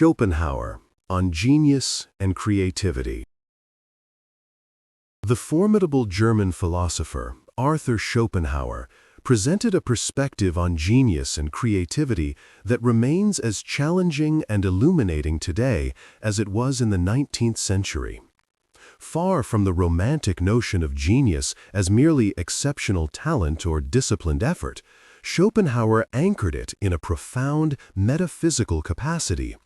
Schopenhauer on genius and creativity. The formidable German philosopher Arthur Schopenhauer presented a perspective on genius and creativity that remains as challenging and illuminating today as it was in the 19th century. Far from the romantic notion of genius as merely exceptional talent or disciplined effort, Schopenhauer anchored it in a profound metaphysical capacity,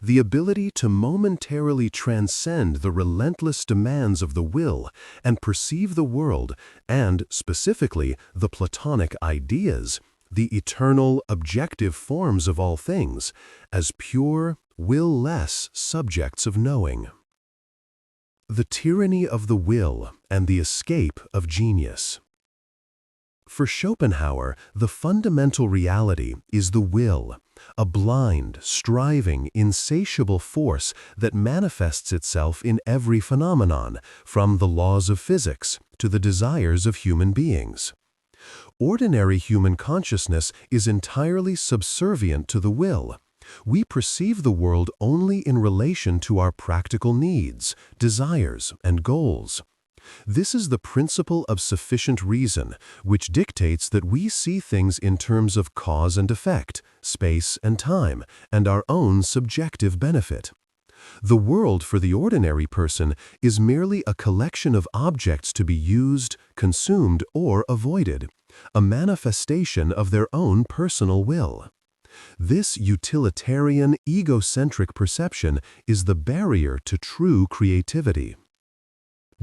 the ability to momentarily transcend the relentless demands of the will and perceive the world and, specifically, the Platonic ideas, the eternal, objective forms of all things, as pure, will-less subjects of knowing. The tyranny of the will and the escape of genius. For Schopenhauer, the fundamental reality is the will, a blind, striving, insatiable force that manifests itself in every phenomenon, from the laws of physics to the desires of human beings. Ordinary human consciousness is entirely subservient to the will. We perceive the world only in relation to our practical needs, desires, and goals. This is the principle of sufficient reason, which dictates that we see things in terms of cause and effect, space and time, and our own subjective benefit. The world for the ordinary person is merely a collection of objects to be used, consumed, or avoided, a manifestation of their own personal will. This utilitarian, egocentric perception is the barrier to true creativity.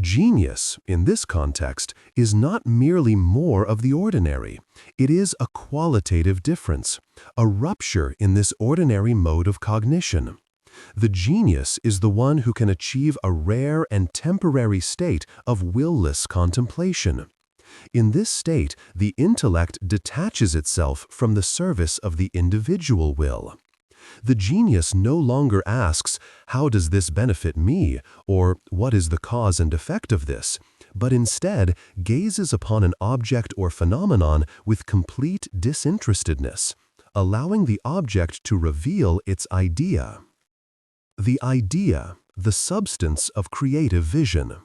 Genius, in this context, is not merely more of the ordinary. It is a qualitative difference, a rupture in this ordinary mode of cognition. The genius is the one who can achieve a rare and temporary state of will-less contemplation. In this state, the intellect detaches itself from the service of the individual will. The genius no longer asks, "How does this benefit me?" or "What is the cause and effect of this?" but instead gazes upon an object or phenomenon with complete disinterestedness, allowing the object to reveal its idea. The idea, the substance of creative vision.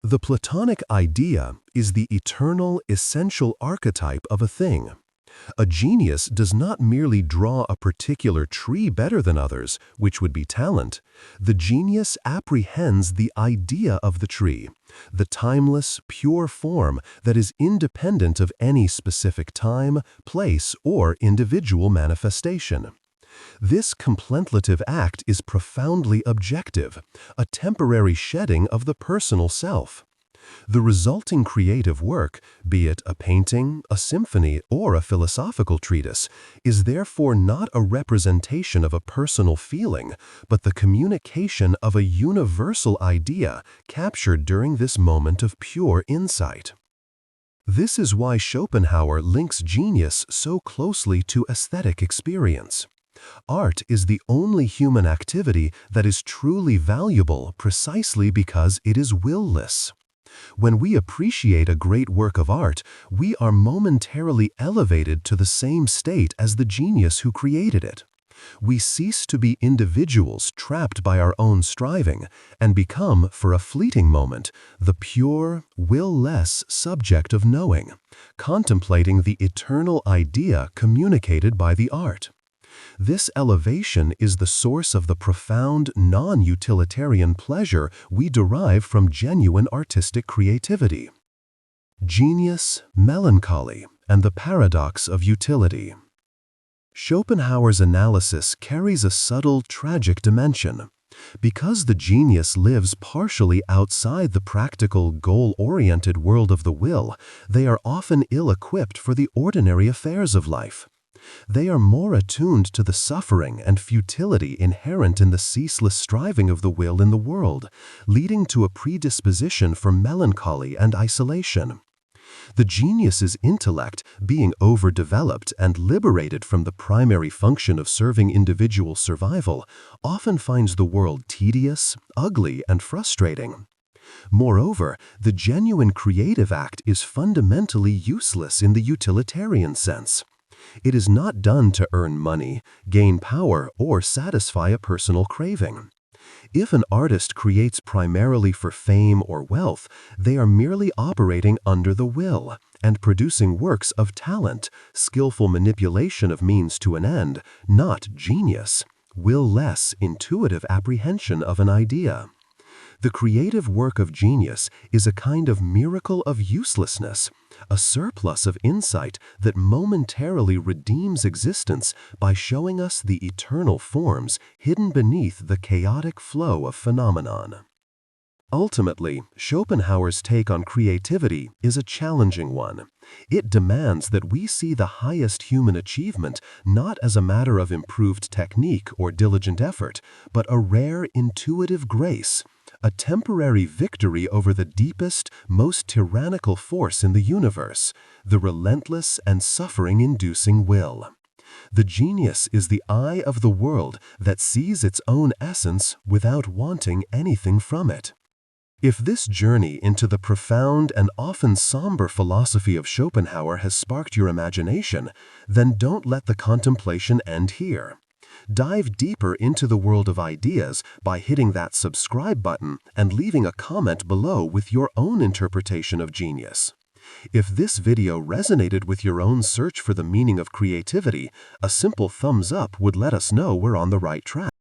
The Platonic idea is the eternal, essential archetype of a thing. A genius does not merely draw a particular tree better than others, which would be talent. The genius apprehends the idea of the tree, the timeless, pure form that is independent of any specific time, place, or individual manifestation. This contemplative act is profoundly objective, a temporary shedding of the personal self. The resulting creative work, be it a painting, a symphony, or a philosophical treatise, is therefore not a representation of a personal feeling, but the communication of a universal idea captured during this moment of pure insight. This is why Schopenhauer links genius so closely to aesthetic experience. Art is the only human activity that is truly valuable precisely because it is will-less. When we appreciate a great work of art, we are momentarily elevated to the same state as the genius who created it. We cease to be individuals trapped by our own striving and become, for a fleeting moment, the pure, will-less subject of knowing, contemplating the eternal idea communicated by the art. This elevation is the source of the profound, non-utilitarian pleasure we derive from genuine artistic creativity. Genius, melancholy, and the paradox of utility. Schopenhauer's analysis carries a subtle, tragic dimension. Because the genius lives partially outside the practical, goal-oriented world of the will, they are often ill-equipped for the ordinary affairs of life. They are more attuned to the suffering and futility inherent in the ceaseless striving of the will in the world, leading to a predisposition for melancholy and isolation. The genius's intellect, being overdeveloped and liberated from the primary function of serving individual survival, often finds the world tedious, ugly, and frustrating. Moreover, the genuine creative act is fundamentally useless in the utilitarian sense. It is not done to earn money, gain power, or satisfy a personal craving. If an artist creates primarily for fame or wealth, they are merely operating under the will and producing works of talent, skillful manipulation of means to an end, not genius, will-less, intuitive apprehension of an idea. The creative work of genius is a kind of miracle of uselessness, a surplus of insight that momentarily redeems existence by showing us the eternal forms hidden beneath the chaotic flow of phenomenon. Ultimately, Schopenhauer's take on creativity is a challenging one. It demands that we see the highest human achievement not as a matter of improved technique or diligent effort, but a rare intuitive grace, a temporary victory over the deepest, most tyrannical force in the universe, the relentless and suffering-inducing will. The genius is the eye of the world that sees its own essence without wanting anything from it. If this journey into the profound and often somber philosophy of Schopenhauer has sparked your imagination, then don't let the contemplation end here. Dive deeper into the world of ideas by hitting that subscribe button and leaving a comment below with your own interpretation of genius. If this video resonated with your own search for the meaning of creativity, a simple thumbs up would let us know we're on the right track.